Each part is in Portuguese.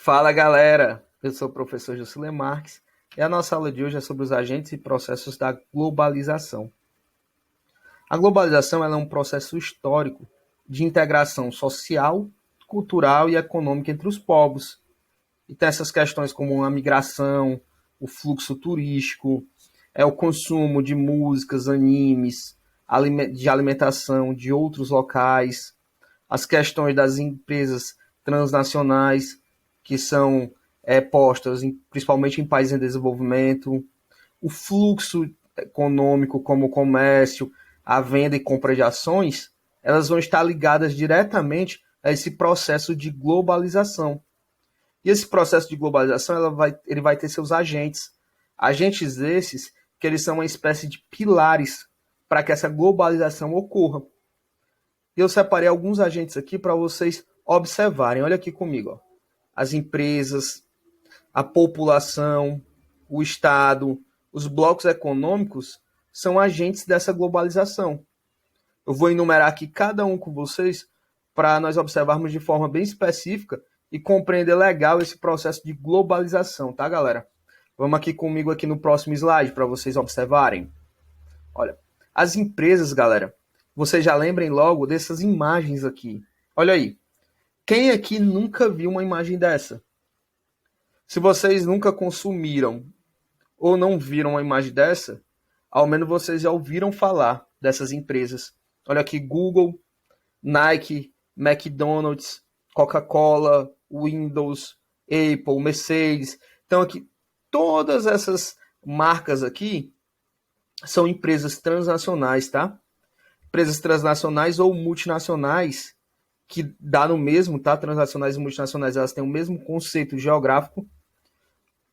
Fala galera, eu sou o professor Jusilê Marques e a nossa aula de hoje é sobre os agentes e processos da globalização. A globalização ela é um processo histórico de integração social, cultural e econômica entre os povos. E tem essas questões como a migração, o fluxo turístico, o consumo de músicas, animes, de alimentação de outros locais, as questões das empresas transnacionais que são postas principalmente em países em desenvolvimento, o fluxo econômico como o comércio, a venda e compra de ações, elas vão estar ligadas diretamente a esse processo de globalização. E esse processo de globalização ele vai ter seus agentes. Agentes esses que eles são uma espécie de pilares para que essa globalização ocorra. E eu separei alguns agentes aqui para vocês observarem. Olha aqui comigo. Ó. As empresas, a população, o Estado, os blocos econômicos são agentes dessa globalização. Eu vou enumerar aqui cada um com vocês para nós observarmos de forma bem específica e compreender legal esse processo de globalização, tá, galera? Vamos aqui comigo aqui no próximo slide para vocês observarem. Olha, as empresas, galera, vocês já lembrem logo dessas imagens aqui. Olha aí. Quem aqui nunca viu uma imagem dessa? Se vocês nunca consumiram ou não viram uma imagem dessa, ao menos vocês já ouviram falar dessas empresas. Olha aqui, Google, Nike, McDonald's, Coca-Cola, Windows, Apple, Mercedes. Então aqui, todas essas marcas aqui são empresas transnacionais, tá? Empresas transnacionais ou multinacionais, que dá no mesmo, tá? Transnacionais e multinacionais, elas têm o mesmo conceito geográfico,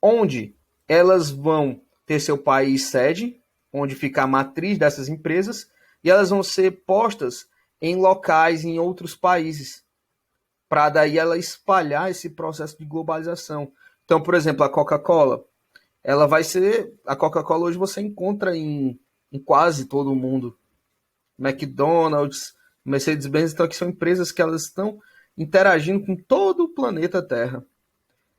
onde elas vão ter seu país sede, onde fica a matriz dessas empresas, e elas vão ser postas em locais em outros países, para daí ela espalhar esse processo de globalização. Então, por exemplo, a Coca-Cola, ela vai ser... A Coca-Cola hoje você encontra em quase todo o mundo. McDonald's, Mercedes-Benz, então aqui são empresas que elas estão interagindo com todo o planeta Terra.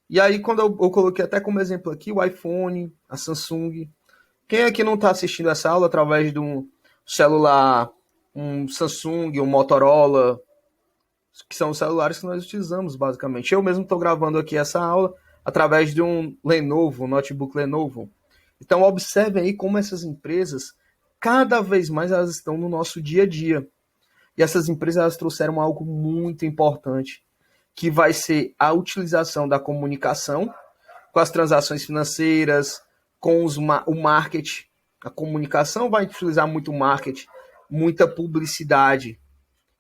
E aí, quando eu coloquei até como exemplo aqui o iPhone, a Samsung. Quem aqui não está assistindo essa aula através de um celular, um Samsung, um Motorola, que são os celulares que nós utilizamos, basicamente. Eu mesmo estou gravando aqui essa aula através de um Lenovo, um notebook Lenovo. Então, observem aí como essas empresas, cada vez mais elas estão no nosso dia a dia. E essas empresas elas trouxeram algo muito importante, que vai ser a utilização da comunicação com as transações financeiras, com o marketing. A comunicação vai utilizar muito marketing, muita publicidade.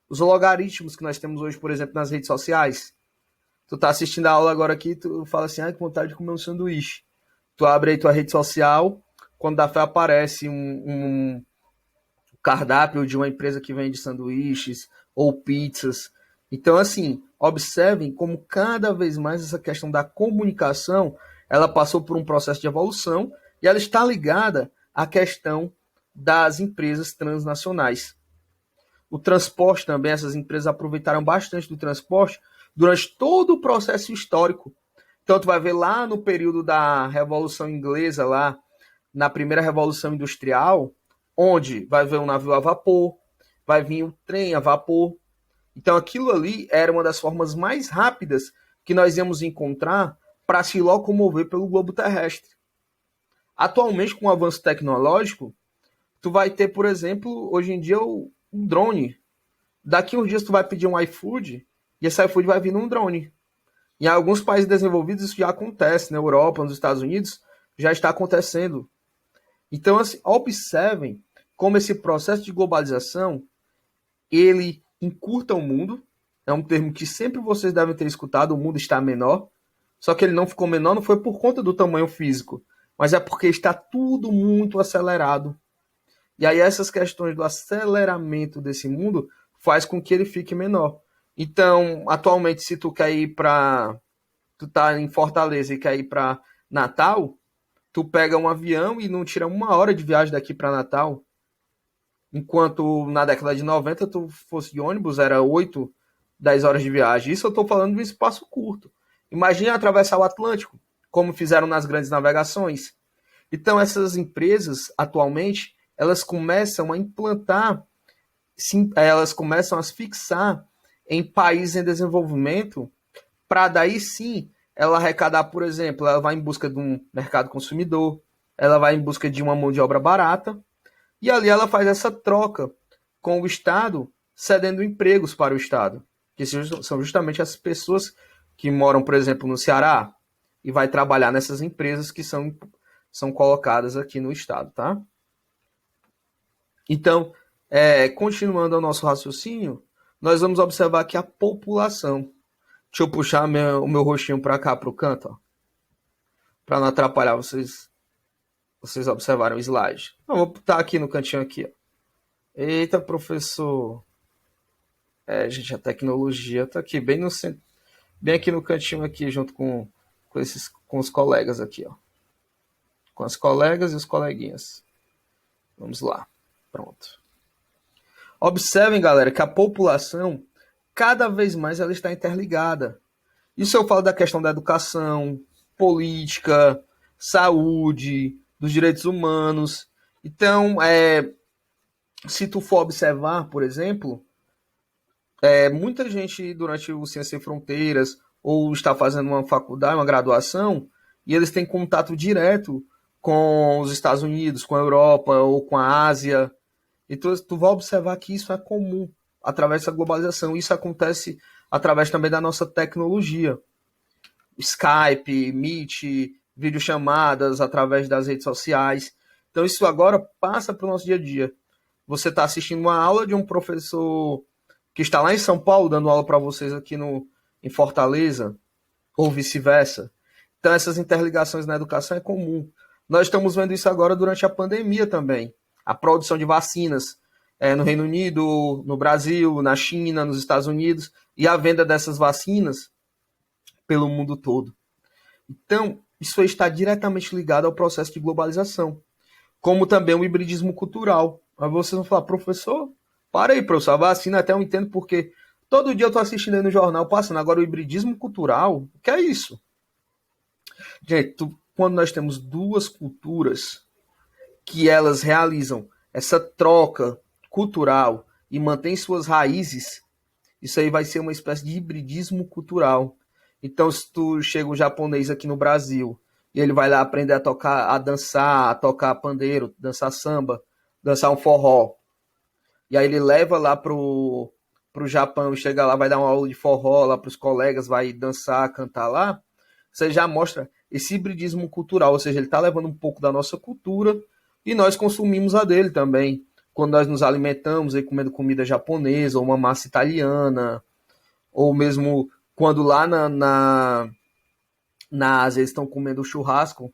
Os logaritmos que nós temos hoje, por exemplo, nas redes sociais. Tu tá assistindo a aula agora aqui, tu fala assim, que vontade de comer um sanduíche. Tu abre aí tua rede social, quando da fé aparece um cardápio de uma empresa que vende sanduíches ou pizzas. Então, assim, observem como cada vez mais essa questão da comunicação, ela passou por um processo de evolução e ela está ligada à questão das empresas transnacionais. O transporte também, essas empresas aproveitaram bastante do transporte durante todo o processo histórico. Então, tu vai ver lá no período da Revolução Inglesa, lá na primeira Revolução Industrial, onde vai ver um navio a vapor, vai vir um trem a vapor. Então, aquilo ali era uma das formas mais rápidas que nós íamos encontrar para se locomover pelo globo terrestre. Atualmente, com o avanço tecnológico, tu vai ter, por exemplo, hoje em dia, um drone. Daqui uns dias tu vai pedir um iFood e esse iFood vai vir num drone. Em alguns países desenvolvidos isso já acontece, na Europa, nos Estados Unidos, já está acontecendo. Então, assim, observem como esse processo de globalização, ele encurta o mundo. É um termo que sempre vocês devem ter escutado, o mundo está menor. Só que ele não ficou menor, não foi por conta do tamanho físico, mas é porque está tudo muito acelerado. E aí essas questões do aceleramento desse mundo faz com que ele fique menor. Então, atualmente, se tu quer ir para... Tu tá em Fortaleza e quer ir para Natal, tu pega um avião e não tira uma hora de viagem daqui para Natal. Enquanto na década de 90 tu fosse de ônibus, era 8, 10 horas de viagem. Isso eu estou falando de um espaço curto. Imagine atravessar o Atlântico, como fizeram nas grandes navegações. Então, essas empresas, atualmente, elas começam a implantar, sim, elas começam a se fixar em países em desenvolvimento, para daí sim ela arrecadar, por exemplo, ela vai em busca de um mercado consumidor, ela vai em busca de uma mão de obra barata, e ali ela faz essa troca com o Estado, cedendo empregos para o Estado, que são justamente as pessoas que moram, por exemplo, no Ceará, e vai trabalhar nessas empresas que são colocadas aqui no Estado, tá? Então, continuando o nosso raciocínio, nós vamos observar que a população. Deixa eu puxar o meu rostinho para cá, para o canto, para não atrapalhar vocês observarem o slide. Não, vou botar aqui no cantinho aqui. Ó. Eita, professor. Gente, a tecnologia está aqui bem no centro, bem aqui no cantinho aqui, junto com os colegas aqui, ó. Com as colegas e os coleguinhas. Vamos lá. Pronto. Observem, galera, que a população, cada vez mais ela está interligada. Isso eu falo da questão da educação, política, saúde, dos direitos humanos. Então, se tu for observar, por exemplo, muita gente durante o Ciência Sem Fronteiras ou está fazendo uma faculdade, uma graduação, e eles têm contato direto com os Estados Unidos, com a Europa ou com a Ásia. E tu vai observar que isso é comum através da globalização. Isso acontece através também da nossa tecnologia. Skype, Meet, videochamadas através das redes sociais. Então isso agora passa para o nosso dia a dia. Você está assistindo uma aula de um professor que está lá em São Paulo, dando aula para vocês aqui em Fortaleza, ou vice-versa. Então essas interligações na educação é comum. Nós estamos vendo isso agora durante a pandemia também. A produção de vacinas no Reino Unido, no Brasil, na China, nos Estados Unidos, e a venda dessas vacinas pelo mundo todo. Então, isso está diretamente ligado ao processo de globalização, como também o hibridismo cultural. Aí vocês vão falar, professor, para aí, professor, a vacina até eu entendo porque todo dia eu estou assistindo aí no jornal passando. Agora, o hibridismo cultural, o que é isso? Gente, quando nós temos duas culturas que elas realizam essa troca cultural e mantêm suas raízes, isso aí vai ser uma espécie de hibridismo cultural. Então, se tu chega um japonês aqui no Brasil e ele vai lá aprender a tocar, a dançar, a tocar pandeiro, dançar samba, dançar um forró, e aí ele leva lá pro Japão e chega lá, vai dar uma aula de forró lá pros colegas, vai dançar, cantar lá, você já mostra esse hibridismo cultural, ou seja, ele está levando um pouco da nossa cultura e nós consumimos a dele também. Quando nós nos alimentamos aí comendo comida japonesa, ou uma massa italiana, ou mesmo quando lá na Ásia eles estão comendo churrasco.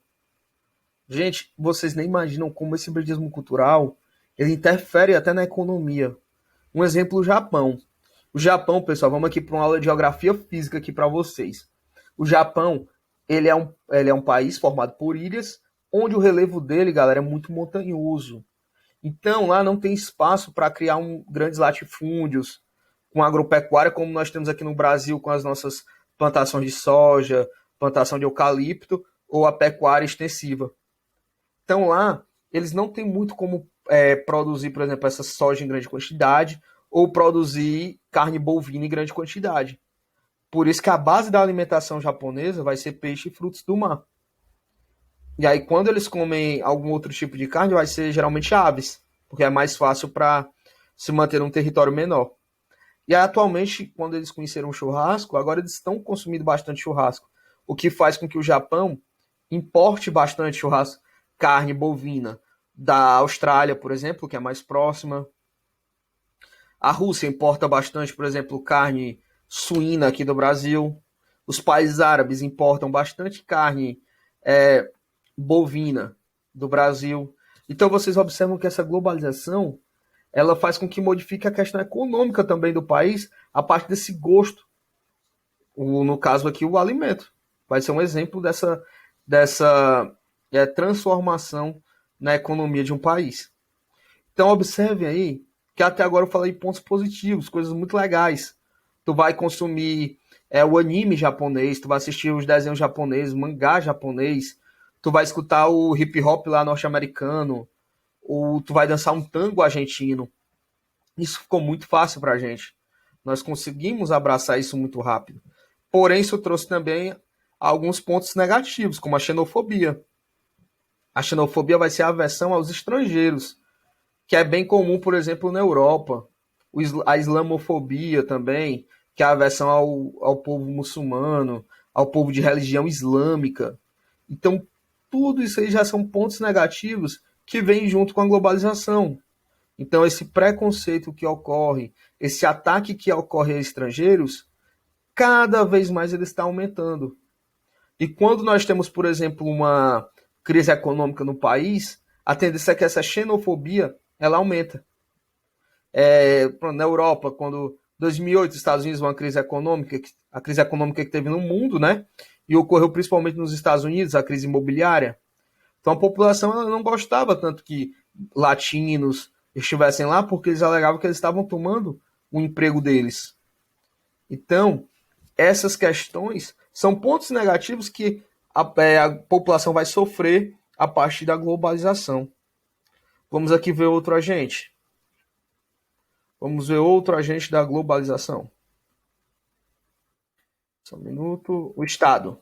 Gente, vocês nem imaginam como esse hibridismo cultural ele interfere até na economia. Um exemplo, o Japão. O Japão, pessoal, vamos aqui para uma aula de geografia física aqui para vocês. O Japão, ele é um país formado por ilhas, onde o relevo dele, galera, é muito montanhoso. Então, lá não tem espaço para criar grandes latifúndios com agropecuária, como nós temos aqui no Brasil com as nossas plantações de soja, plantação de eucalipto ou a pecuária extensiva. Então, lá, eles não têm muito como produzir, por exemplo, essa soja em grande quantidade ou produzir carne bovina em grande quantidade. Por isso que a base da alimentação japonesa vai ser peixe e frutos do mar. E aí, quando eles comem algum outro tipo de carne, vai ser geralmente aves, porque é mais fácil para se manter num território menor. E aí, atualmente, quando eles conheceram o churrasco, agora eles estão consumindo bastante churrasco, o que faz com que o Japão importe bastante churrasco, carne bovina da Austrália, por exemplo, que é mais próxima. A Rússia importa bastante, por exemplo, carne suína aqui do Brasil. Os países árabes importam bastante carne bovina do Brasil. Então vocês observam que essa globalização ela faz com que modifique a questão econômica também do país a partir desse gosto. No caso aqui, o alimento. Vai ser um exemplo dessa transformação na economia de um país. Então observem aí que até agora eu falei pontos positivos, coisas muito legais. Tu vai consumir o anime japonês, tu vai assistir os desenhos japoneses, mangá japonês, tu vai escutar o hip hop lá norte-americano, ou tu vai dançar um tango argentino. Isso ficou muito fácil pra gente. Nós conseguimos abraçar isso muito rápido. Porém, isso trouxe também alguns pontos negativos, como a xenofobia. A xenofobia vai ser a aversão aos estrangeiros, que é bem comum, por exemplo, na Europa. A islamofobia também, que é a aversão ao povo muçulmano, ao povo de religião islâmica. Então, tudo isso aí já são pontos negativos que vêm junto com a globalização. Então, esse preconceito que ocorre, esse ataque que ocorre a estrangeiros, cada vez mais ele está aumentando. E quando nós temos, por exemplo, uma crise econômica no país, a tendência é que essa xenofobia ela aumenta. Na Europa, quando 2008 os Estados Unidos uma crise econômica, a crise econômica que teve no mundo, né? E ocorreu principalmente nos Estados Unidos, a crise imobiliária. Então a população ela não gostava tanto que latinos estivessem lá, porque eles alegavam que eles estavam tomando o emprego deles. Então, essas questões são pontos negativos que a população vai sofrer a partir da globalização. Vamos aqui ver outro agente. Vamos ver outro agente da globalização. Só um minuto. O Estado.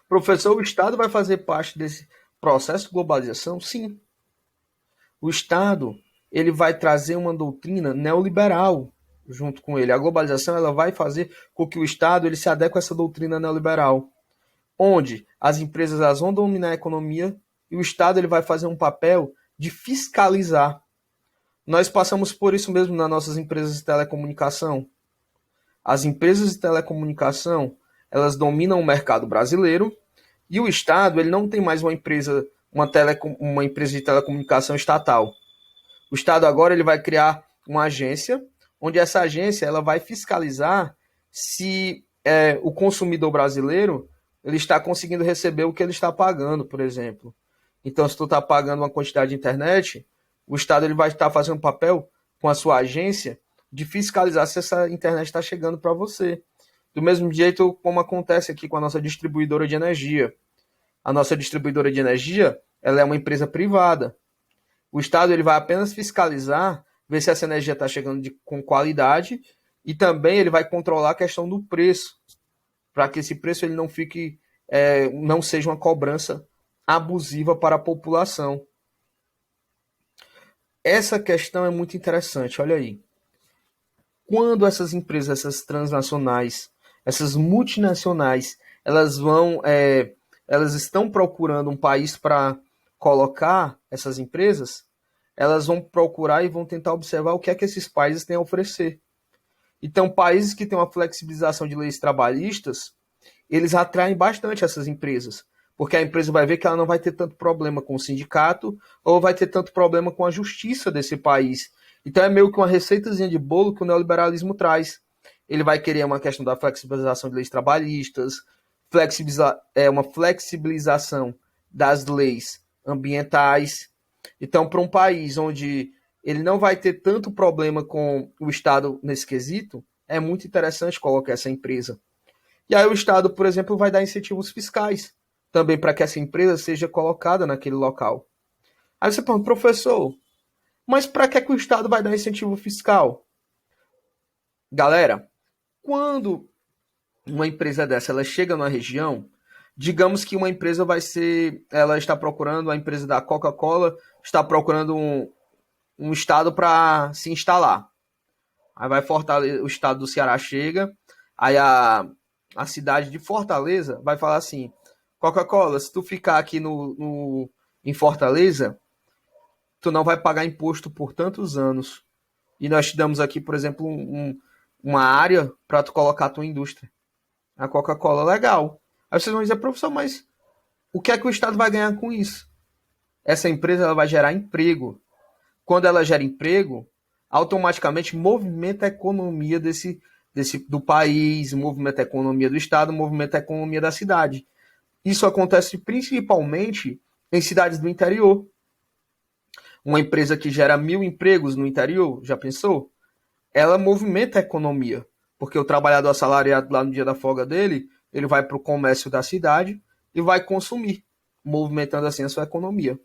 Professor, o Estado vai fazer parte desse processo de globalização? Sim. O Estado ele vai trazer uma doutrina neoliberal junto com ele. A globalização ela vai fazer com que o Estado ele se adeque a essa doutrina neoliberal, onde as empresas elas vão dominar a economia e o Estado ele vai fazer um papel de fiscalizar. Nós passamos por isso mesmo nas nossas empresas de telecomunicação. As empresas de telecomunicação elas dominam o mercado brasileiro e o Estado ele não tem mais uma empresa de telecomunicação estatal. O Estado agora ele vai criar uma agência, onde essa agência ela vai fiscalizar se o consumidor brasileiro ele está conseguindo receber o que ele está pagando, por exemplo. Então, se tu está pagando uma quantidade de internet, o Estado ele vai estar fazendo papel com a sua agência de fiscalizar se essa internet está chegando para você. Do mesmo jeito como acontece aqui com a nossa distribuidora de energia. A nossa distribuidora de energia ela é uma empresa privada. O Estado ele vai apenas fiscalizar, ver se essa energia está chegando com qualidade e também ele vai controlar a questão do preço, para que esse preço ele não fique, não seja uma cobrança abusiva para a população. Essa questão é muito interessante, olha aí. Quando essas empresas, essas transnacionais, essas multinacionais, elas estão procurando um país para colocar essas empresas, elas vão procurar e vão tentar observar o que é que esses países têm a oferecer. Então, países que têm uma flexibilização de leis trabalhistas, eles atraem bastante essas empresas, porque a empresa vai ver que ela não vai ter tanto problema com o sindicato ou vai ter tanto problema com a justiça desse país. Então, é meio que uma receitazinha de bolo que o neoliberalismo traz. Ele vai querer uma questão da flexibilização de leis trabalhistas, uma flexibilização das leis ambientais. Então, para um país onde ele não vai ter tanto problema com o Estado nesse quesito, é muito interessante colocar essa empresa. E aí o Estado, por exemplo, vai dar incentivos fiscais também para que essa empresa seja colocada naquele local. Aí você pergunta, professor, mas para que o Estado vai dar incentivo fiscal? Galera, quando uma empresa dessa ela chega numa região, digamos que uma empresa ela está procurando, a empresa da Coca-Cola está procurando um estado para se instalar. Aí vai Fortaleza, o estado do Ceará chega, aí a cidade de Fortaleza vai falar assim, Coca-Cola, se tu ficar aqui em Fortaleza, tu não vai pagar imposto por tantos anos. E nós te damos aqui, por exemplo, uma área para tu colocar a tua indústria. A Coca-Cola, legal. Aí vocês vão dizer, professor, mas o que é que o Estado vai ganhar com isso? Essa empresa ela vai gerar emprego. Quando ela gera emprego, automaticamente movimenta a economia do país, movimenta a economia do Estado, movimenta a economia da cidade. Isso acontece principalmente em cidades do interior. Uma empresa que gera 1.000 empregos no interior, já pensou? Ela movimenta a economia. porque o trabalhador assalariado lá no dia da folga dele, ele vai para o comércio da cidade e vai consumir, movimentando assim a sua economia.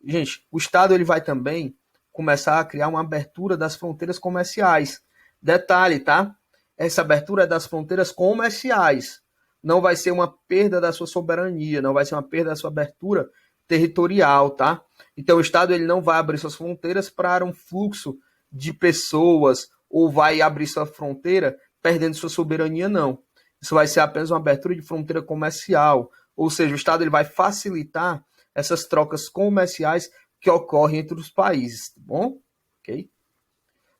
Gente, o Estado ele vai também começar a criar uma abertura das fronteiras comerciais. Detalhe, tá? Essa abertura é das fronteiras comerciais. Não vai ser uma perda da sua soberania, não vai ser uma perda da sua abertura territorial, tá? Então o Estado ele não vai abrir suas fronteiras para um fluxo de pessoas ou vai abrir sua fronteira perdendo sua soberania, não. Isso vai ser apenas uma abertura de fronteira comercial, ou seja, o Estado ele vai facilitar essas trocas comerciais que ocorrem entre os países, tá bom? Ok?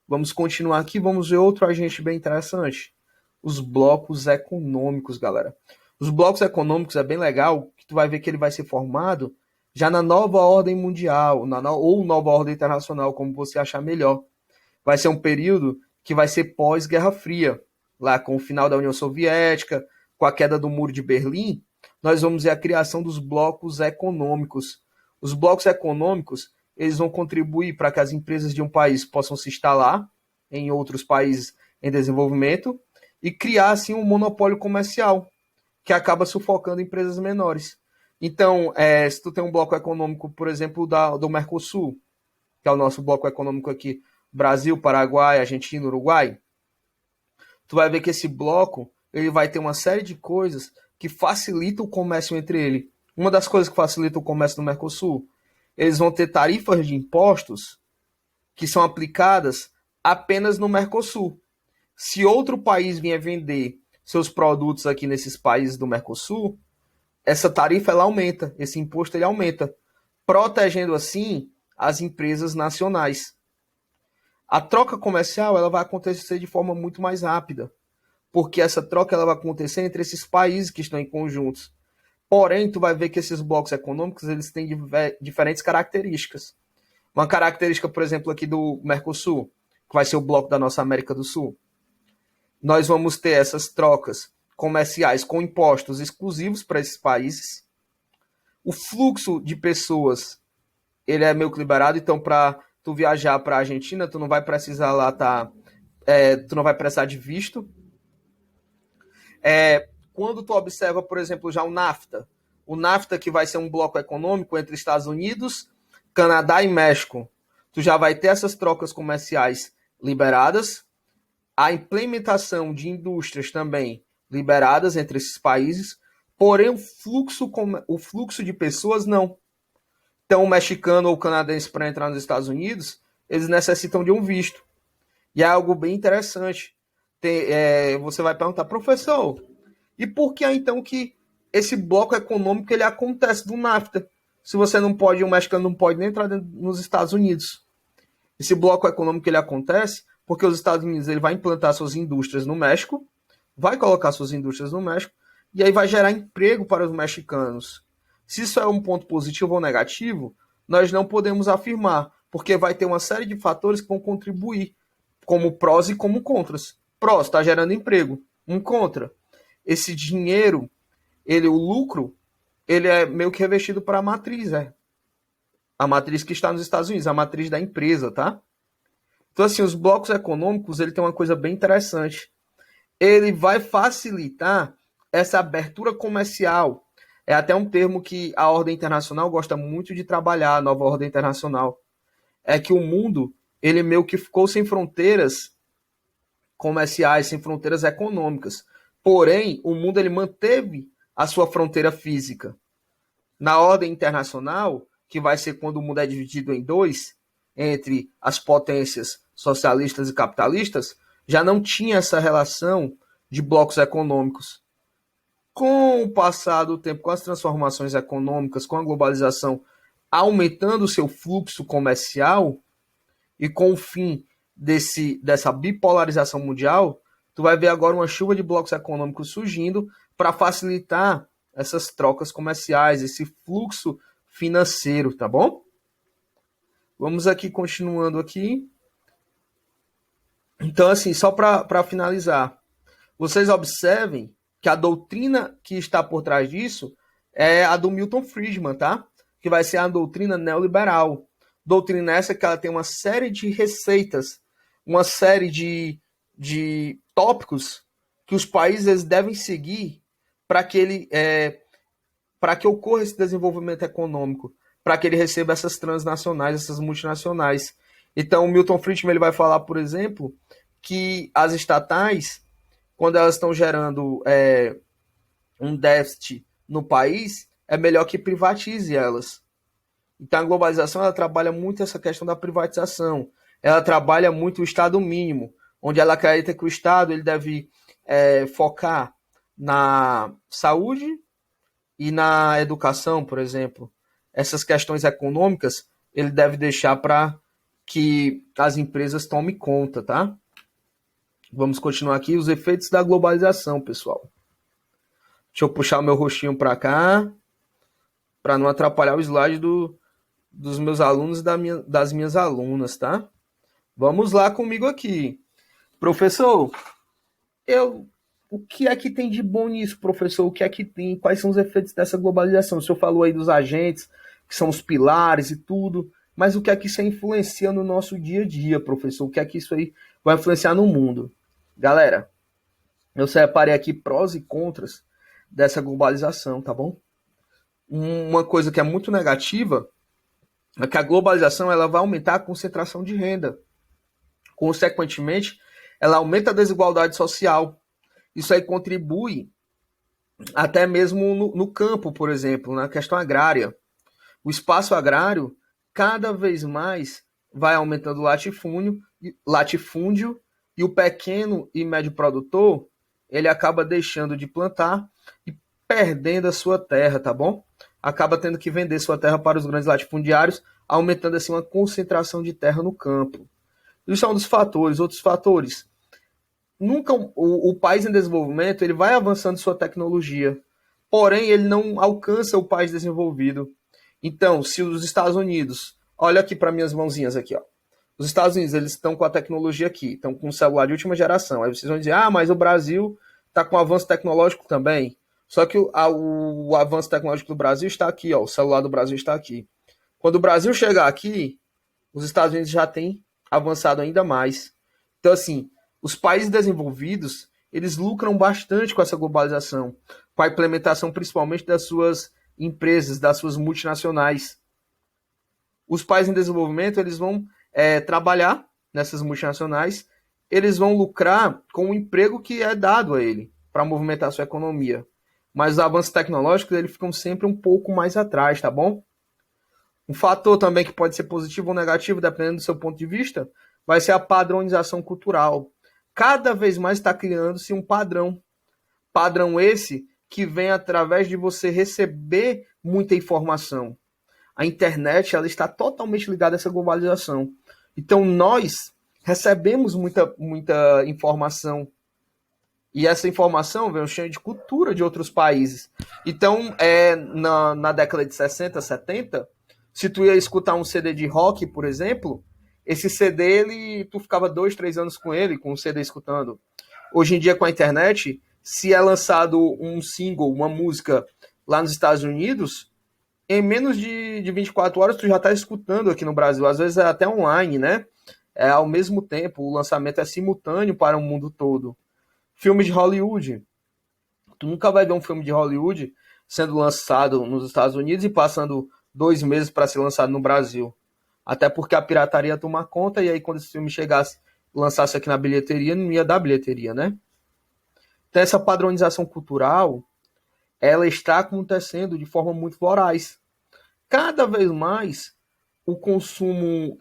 Vamos continuar aqui, vamos ver outro agente bem interessante. Os blocos econômicos, galera. Os blocos econômicos é bem legal, que tu vai ver que ele vai ser formado já na nova ordem mundial, ou nova ordem internacional, como você achar melhor. Vai ser um período que vai ser pós-Guerra Fria, lá com o final da União Soviética, com a queda do Muro de Berlim, nós vamos ver a criação dos blocos econômicos. Os blocos econômicos, eles vão contribuir para que as empresas de um país possam se instalar em outros países em desenvolvimento e criar, assim, um monopólio comercial, que acaba sufocando empresas menores. Então, se tu tem um bloco econômico, por exemplo, do Mercosul, que é o nosso bloco econômico aqui, Brasil, Paraguai, Argentina, Uruguai, tu vai ver que esse bloco ele vai ter uma série de coisas que facilitam o comércio entre eles. Uma das coisas que facilita o comércio no Mercosul, eles vão ter tarifas de impostos que são aplicadas apenas no Mercosul. Se outro país vier vender seus produtos aqui nesses países do Mercosul, essa tarifa ela aumenta, esse imposto ele aumenta, protegendo assim as empresas nacionais. A troca comercial ela vai acontecer de forma muito mais rápida, porque essa troca ela vai acontecer entre esses países que estão em conjuntos. Porém, tu vai ver que esses blocos econômicos eles têm diferentes características. Uma característica, por exemplo, aqui do Mercosul, que vai ser o bloco da nossa América do Sul. Nós vamos ter essas trocas comerciais com impostos exclusivos para esses países. O fluxo de pessoas ele é meio que liberado, então para tu viajar para a Argentina, tu não vai precisar lá tu não vai precisar de visto. Quando tu observa, por exemplo, já o NAFTA que vai ser um bloco econômico entre Estados Unidos, Canadá e México, tu já vai ter essas trocas comerciais liberadas, a implementação de indústrias também liberadas entre esses países, porém o fluxo de pessoas não. Então, o mexicano ou o canadense para entrar nos Estados Unidos, eles necessitam de um visto. E é algo bem interessante. Você vai perguntar, professor, e por que então que esse bloco econômico ele acontece do NAFTA? Se você não pode, o mexicano não pode nem entrar nos Estados Unidos. Esse bloco econômico ele acontece porque os Estados Unidos ele vai implantar suas indústrias no México, vai colocar suas indústrias no México, e aí vai gerar emprego para os mexicanos. Se isso é um ponto positivo ou negativo, nós não podemos afirmar, porque vai ter uma série de fatores que vão contribuir, como prós e como contras. Prós, está gerando emprego. Um contra. Esse dinheiro, o lucro, ele é meio que revestido para a matriz, a matriz que está nos Estados Unidos, a matriz da empresa, tá? Então, assim, os blocos econômicos, ele tem uma coisa bem interessante. Ele vai facilitar essa abertura comercial. É até um termo que a ordem internacional gosta muito de trabalhar, a nova ordem internacional. É que o mundo, ele meio que ficou sem fronteiras comerciais, sem fronteiras econômicas. Porém, o mundo ele manteve a sua fronteira física. Na ordem internacional, que vai ser quando o mundo é dividido em dois, entre as potências socialistas e capitalistas, já não tinha essa relação de blocos econômicos. Com o passar do tempo, com as transformações econômicas, com a globalização aumentando o seu fluxo comercial e com o fim dessa bipolarização mundial, tu vai ver agora uma chuva de blocos econômicos surgindo para facilitar essas trocas comerciais, esse fluxo financeiro, tá bom? Vamos aqui, continuando aqui. Então, assim, só para finalizar, vocês observem que a doutrina que está por trás disso é a do Milton Friedman, tá? Que vai ser a doutrina neoliberal. Doutrina essa que ela tem uma série de receitas, uma série de tópicos que os países eles devem seguir para que para que ocorra esse desenvolvimento econômico, para que ele receba essas transnacionais, essas multinacionais. Então, o Milton Friedman ele vai falar, por exemplo, que as estatais, quando elas estão gerando um déficit no país, é melhor que privatize elas. Então, a globalização ela trabalha muito essa questão da privatização. Ela trabalha muito o Estado mínimo, onde ela acredita que o Estado ele deve focar na saúde e na educação, por exemplo. Essas questões econômicas ele deve deixar para que as empresas tomem conta, tá? Vamos continuar aqui os efeitos da globalização, pessoal. Deixa eu puxar o meu rostinho para cá, para não atrapalhar o slide dos meus alunos e das minhas alunas, tá? Vamos lá comigo aqui. Professor, o que é que tem de bom nisso, professor? O que é que tem? Quais são os efeitos dessa globalização? O senhor falou aí dos agentes, que são os pilares e tudo, mas o que é que isso influencia no nosso dia a dia, professor? O que é que isso aí vai influenciar no mundo? Galera, eu separei aqui prós e contras dessa globalização, tá bom? Uma coisa que é muito negativa é que a globalização ela vai aumentar a concentração de renda. Consequentemente, ela aumenta a desigualdade social. Isso aí contribui até mesmo no campo, por exemplo, na questão agrária. O espaço agrário cada vez mais vai aumentando o latifúndio e o pequeno e médio produtor ele acaba deixando de plantar e perdendo a sua terra, tá bom? Acaba tendo que vender sua terra para os grandes latifundiários, aumentando assim uma concentração de terra no campo. Isso é um dos fatores. Outros fatores. Nunca o país em desenvolvimento ele vai avançando sua tecnologia, porém ele não alcança o país desenvolvido. Então, se os Estados Unidos, olha aqui para minhas mãozinhas aqui, ó. Os Estados Unidos eles estão com a tecnologia aqui, estão com um celular de última geração. Aí vocês vão dizer, mas o Brasil está com avanço tecnológico também. Só que o avanço tecnológico do Brasil está aqui, ó. O celular do Brasil está aqui. Quando o Brasil chegar aqui, os Estados Unidos já têm avançado ainda mais. Então, assim, os países desenvolvidos, eles lucram bastante com essa globalização, com a implementação principalmente das suas empresas, das suas multinacionais. Os países em desenvolvimento, eles vão trabalhar nessas multinacionais, eles vão lucrar com o emprego que é dado a ele, para movimentar a sua economia. Mas os avanços tecnológicos, eles ficam sempre um pouco mais atrás, tá bom? Um fator também que pode ser positivo ou negativo, dependendo do seu ponto de vista, vai ser a padronização cultural. Cada vez mais está criando-se um padrão. Padrão esse que vem através de você receber muita informação. A internet ela está totalmente ligada a essa globalização. Então nós recebemos muita informação. E essa informação vem cheia de cultura de outros países. Então, na década de 60, 70, se tu ia escutar um CD de rock, por exemplo, esse CD, tu ficava 2, 3 anos com ele, com o CD escutando. Hoje em dia, com a internet, se é lançado um single, uma música lá nos Estados Unidos, em menos de 24 horas tu já está escutando aqui no Brasil. Às vezes é até online, né? Ao mesmo tempo, o lançamento é simultâneo para o mundo todo. Filmes de Hollywood. Tu nunca vai ver um filme de Hollywood sendo lançado nos Estados Unidos e passando 2 meses para ser lançado no Brasil. Até porque a pirataria toma conta e aí quando esse filme chegasse, lançasse aqui na bilheteria, não ia dar bilheteria, né? Então essa padronização cultural, ela está acontecendo de forma muito voraz. Cada vez mais, o consumo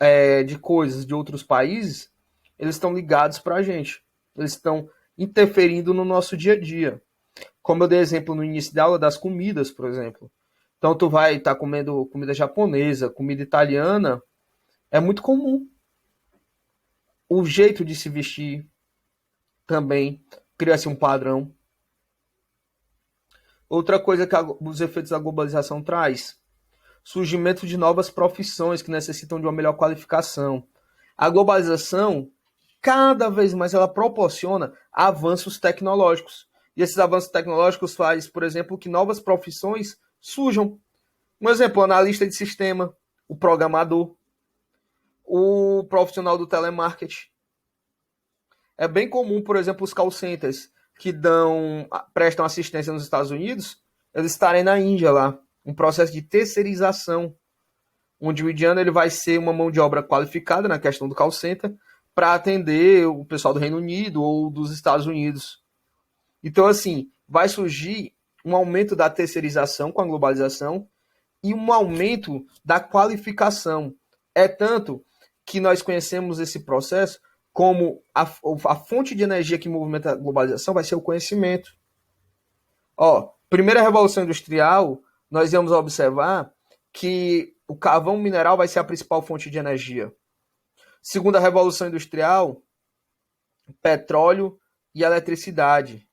de coisas de outros países, eles estão ligados para a gente. Eles estão interferindo no nosso dia a dia. Como eu dei exemplo no início da aula das comidas, por exemplo. Então tu vai estar comendo comida japonesa, comida italiana, é muito comum. O jeito de se vestir também cria-se um padrão. Outra coisa que os efeitos da globalização traz, surgimento de novas profissões que necessitam de uma melhor qualificação. A globalização, cada vez mais, ela proporciona avanços tecnológicos. E esses avanços tecnológicos faz, por exemplo, que novas profissões surjam. Um exemplo, o analista de sistema, o programador, o profissional do telemarketing. É bem comum, por exemplo, os call centers que prestam assistência nos Estados Unidos, eles estarem na Índia lá, um processo de terceirização, onde o indiano ele vai ser uma mão de obra qualificada na questão do call center para atender o pessoal do Reino Unido ou dos Estados Unidos. Então, assim, vai surgir um aumento da terceirização com a globalização e um aumento da qualificação. É tanto que nós conhecemos esse processo como a fonte de energia que movimenta a globalização vai ser o conhecimento. Ó, primeira revolução industrial, nós vamos observar que o carvão mineral vai ser a principal fonte de energia. Segunda revolução industrial, petróleo e eletricidade.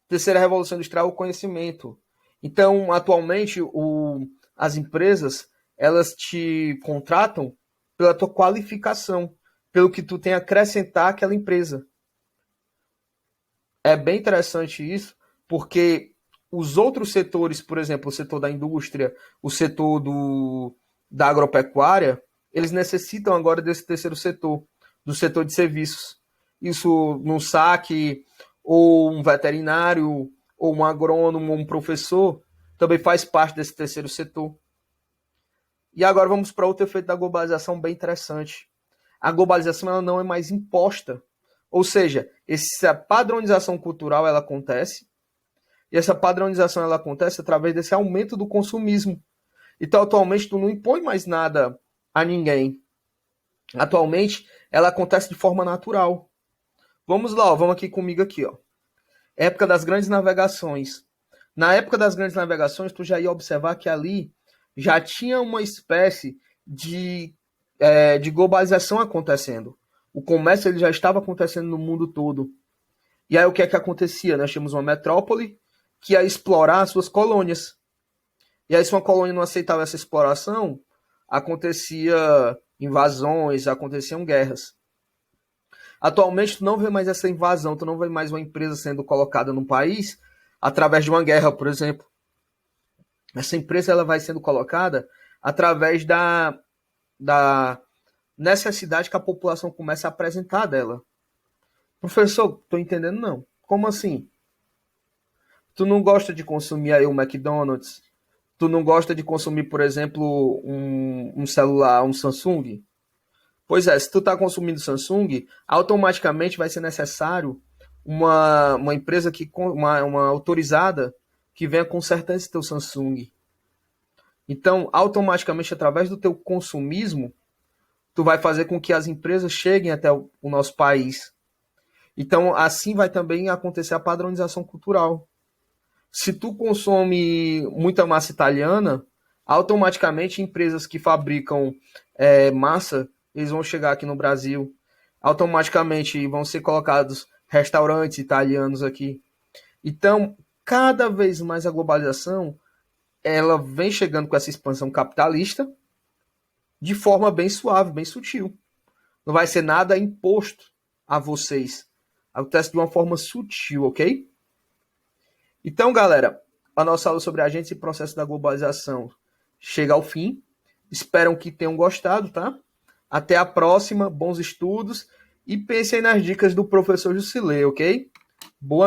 Terceira revolução industrial, o conhecimento. Então, atualmente, as empresas, elas te contratam pela tua qualificação, pelo que tu tem a acrescentar àquela empresa. É bem interessante isso, porque os outros setores, por exemplo, o setor da indústria, o setor da agropecuária, eles necessitam agora desse terceiro setor, do setor de serviços. Isso num saque, ou um veterinário, ou um agrônomo, ou um professor, também faz parte desse terceiro setor. E agora vamos para outro efeito da globalização bem interessante. A globalização ela não é mais imposta. Ou seja, essa padronização cultural ela acontece, e essa padronização ela acontece através desse aumento do consumismo. Então, atualmente, tu não impõe mais nada a ninguém. Atualmente, ela acontece de forma natural. Vamos lá, ó, vamos aqui comigo aqui, ó. Época das grandes navegações. Na época das grandes navegações, tu já ia observar que ali já tinha uma espécie de globalização acontecendo. O comércio ele já estava acontecendo no mundo todo. E aí o que é que acontecia? Nós tínhamos uma metrópole que ia explorar as suas colônias. E aí se uma colônia não aceitava essa exploração, acontecia invasões, aconteciam guerras. Atualmente tu não vê mais essa invasão, tu não vê mais uma empresa sendo colocada no país através de uma guerra, por exemplo. Essa empresa ela vai sendo colocada através da necessidade que a população começa a apresentar dela. Professor, tô entendendo não. Como assim? Tu não gosta de consumir aí o McDonald's? Tu não gosta de consumir, por exemplo, um celular, um Samsung? Pois é, se tu tá consumindo Samsung, automaticamente vai ser necessário uma empresa uma autorizada que venha consertar esse teu Samsung. Então, automaticamente, através do teu consumismo, tu vai fazer com que as empresas cheguem até o nosso país. Então, assim vai também acontecer a padronização cultural. Se tu consome muita massa italiana, automaticamente empresas que fabricam massa, eles vão chegar aqui no Brasil. Automaticamente vão ser colocados restaurantes italianos aqui. Então, cada vez mais a globalização, ela vem chegando com essa expansão capitalista de forma bem suave, bem sutil. Não vai ser nada imposto a vocês. Acontece de uma forma sutil, ok? Então, galera, a nossa aula sobre agentes e processo da globalização chega ao fim. Espero que tenham gostado, tá? Até a próxima, bons estudos e pensem nas dicas do professor Jusilei, ok? Boa